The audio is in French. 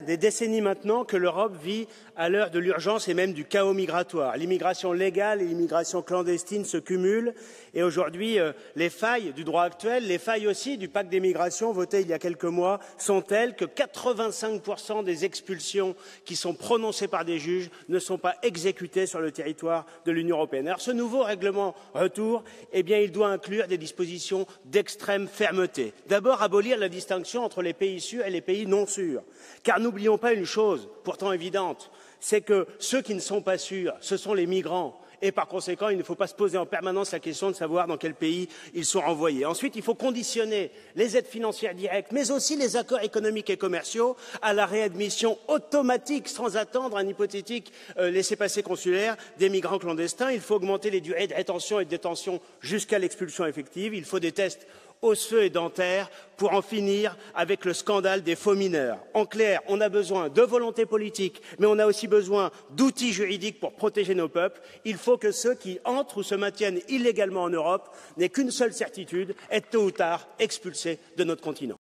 Des décennies maintenant que l'Europe vit à l'heure de l'urgence et même du chaos migratoire. L'immigration légale et l'immigration clandestine se cumulent et aujourd'hui, les failles du droit actuel, les failles aussi du pacte des migrations voté il y a quelques mois sont telles que 85% des expulsions qui sont prononcées par des juges ne sont pas exécutées sur le territoire de l'Union européenne. Alors ce nouveau règlement retour, eh bien, il doit inclure des dispositions d'extrême fermeté. D'abord, abolir la distinction entre les pays sûrs et les pays non sûrs. Car n'oublions pas une chose, pourtant évidente, c'est que ceux qui ne sont pas sûrs, ce sont les migrants. Et par conséquent, il ne faut pas se poser en permanence la question de savoir dans quel pays ils sont renvoyés. Ensuite, il faut conditionner les aides financières directes, mais aussi les accords économiques et commerciaux à la réadmission automatique, sans attendre un hypothétique laissez-passer consulaire des migrants clandestins. Il faut augmenter les durées de rétention et de détention jusqu'à l'expulsion effective. Il faut des tests osseux et dentaires pour en finir avec le scandale des faux mineurs. En clair, on a besoin de volonté politique, mais on a aussi besoin d'outils juridiques pour protéger nos peuples. Il faut que ceux qui entrent ou se maintiennent illégalement en Europe n'aient qu'une seule certitude, être tôt ou tard expulsés de notre continent.